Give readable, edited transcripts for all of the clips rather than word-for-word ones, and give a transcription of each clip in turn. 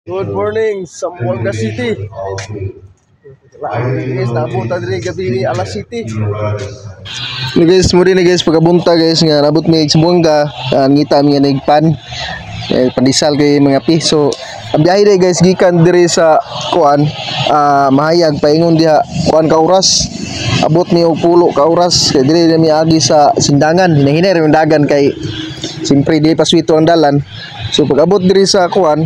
Good morning, Zamboanga City. Guys, nabuta diri gabi ni Alas City. Guys, mo din guys pagkabunta guys nga nabot mi Zamboanga, ngita mi nga nagpan. Pandisal kay mga piso. Ang biyahe day guys gikan diri sa kuan, mahayag paingon diha kuan ka oras. Abot mi og pulo ka oras kay diri mi agi sa Sindangan. Hinahinay yung dagan kay simpre di paswito ang dalan. So pag abot diri sa kuan,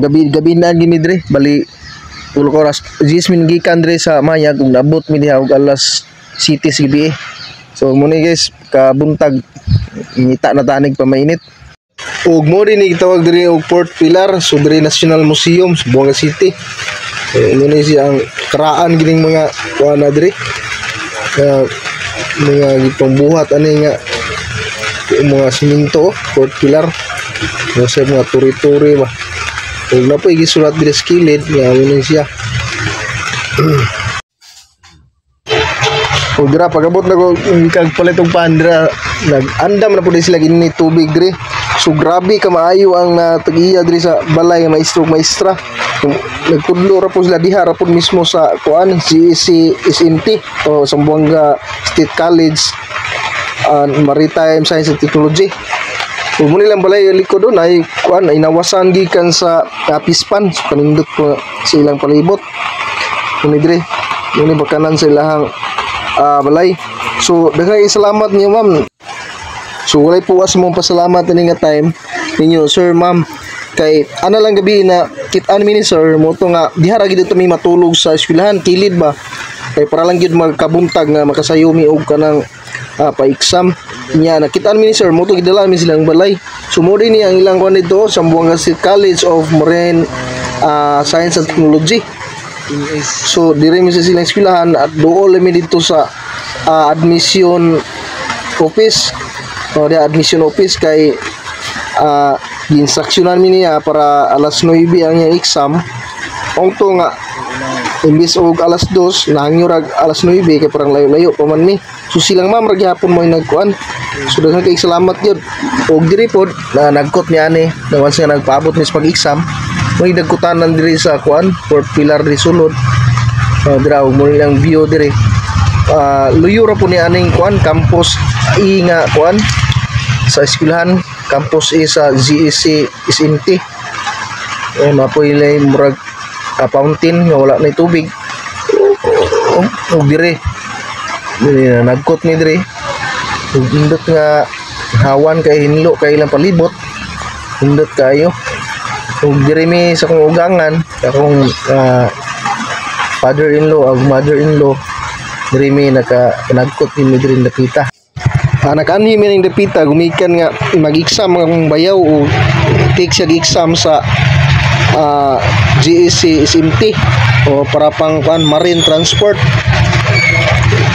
gabi na gini dre bali pulo ka oras 10 min gikan dre sa mahayag ug nabot mi diha og alas 7 gabi. So mo ni guys kabuntag ngita na tanig pa mainit. Ug mo din gitawag diri og Port Pilar, so diri National Museum sa Zamboanga City. Ini siya ang karaan gining mga kuan na diri. Mga gitong buhat ani nga mga siminto, Port Pilar. Sa mga turi-turi ba. Ug napoy gisulat diri sa kilid, nga ini siya. Ug dira pagabot na ko kag palit og pandra, nag-andam na pud sila gini tubig diri. So grabe ka maayo ang tag-iya diri sa balay nga maestro ug maestra. Nagtudlo ra po sila diha ra po mismo sa kuan GEC SMT o Zamboanga State College Maritime Science and Technology. So mo nilang balay likod doon ay kuan ay nawasan gikan sa Pispan, so kanindot po sa ilang palibot. Kuni diri ni bakanan sa ilahang balay. So daghang salamat niyo ma'am. So walay puwas mong pasalamat ani nga time ninyo sir ma'am kay ana lang gabi na kit-an mi ni sir mo to nga diha ra gid mi matulog sa eskwelahan kilid ba kay para lang gid magkabuntag nga makasayumi og kanang pa-exam nya nakit-an mi ni sir mo to gidala mi silang balay. So mo din ni ang ilang kuan dito sa Zamboanga State College of Marine Science and Technology. So dire mi sa silang eskwelahan at duol mi dito sa admission office. O di admission office kay instructionan mi niya para alas 9 ang iyang exam. Ong to nga imbis og alas 2 nahangyo rag alas 9 kay parang layo-layo pa man mi. So silang ma'am ra gyapon mo nagkuan. So daghang kay salamat gyud. Og diri pod na nagkot ni ani once nga nagpaabot mis pag-exam, may nagkutanan diri sa kuan Port Pilar di sulod. Dira og mo nilang view diri. Luyo ra po ni aning kuan campus nga kuan sa eskwelahan campus sa GEC SMT. Mapoy lay murag fountain nga wala na tubig. Og dire nagkot ni dire. Ug indot nga hawan kay hinlo kay ilang palibot. Indot kayo. Ug dire mi sa kong ugangan akong father-in-law ug mother-in-law dire mi nagkot ni dire nakita. Nag-anhi mi ning dapita gumikan nga mag-exam ang bayaw o take siya exam sa GEC SMT o para pang marine transport.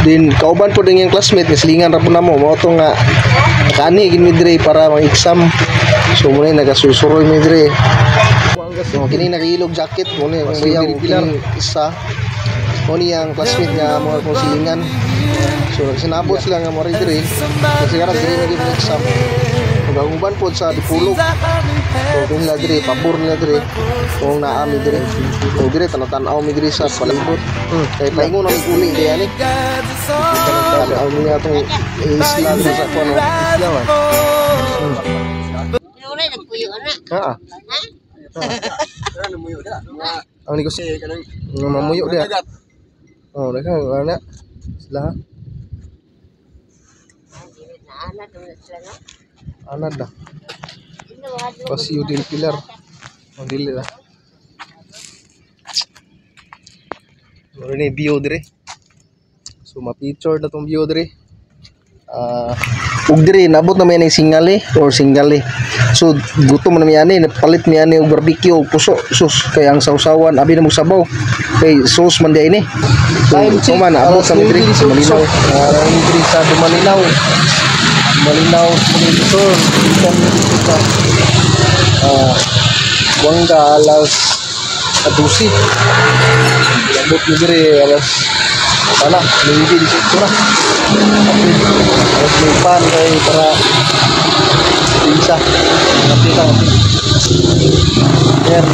Din kauban po din yung classmate nga silingan ra po namo mao to nga nag-anhi gid mi dire para mag-exam. So mo ni nagasusuroy mi dire. So kini nakahilog jacket mo ni ang bayaw kini isa mo ni ang classmate nga mga kong silingan. So sinabot sila nga mo dire kasi karon dire na gyud exam. Pag-uban po sa dipulog. So kung nila dire pabor nila dire kung naami dire. So dire tan-tanaw mi dire sa palibot. Kay paingon ang uli dire ani. Tan-tanaw mi atong isla sa kuno. Isla man. Wala nagpuyo ana. Ha? Ano muyo da? Ang negosyo kanang mamuyo dia. Oh, daghang ana. Sila. Anad dah. Pasio del Pilar. Ang dili lah. Ini view dire. So ma-picture na tong view dire. Ug dire nabot na may singali or singali. So gutom na mi ani palit mi ani og barbecue og puso sus kay ang sausawan abi na mo sabaw. Kay sauce man dia ini. So man abot sa mi dire sa Malinaw. Dire sa Malinaw. Malinaw monitor ikan kita Zamboanga alas 12 lambot ni dire alas sana minggu di situ lah harus lupa nih para bisa nanti wire.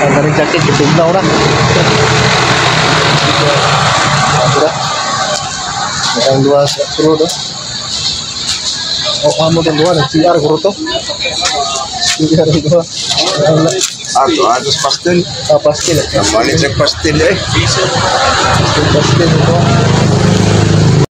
Ang ring jacket, itugnaw na. Ang dua sa suro do. O kamu din dua, nag-CR ko to. CR ko. Atos pastel. Pastil. Ang malit sa pastel eh. Pastil ito.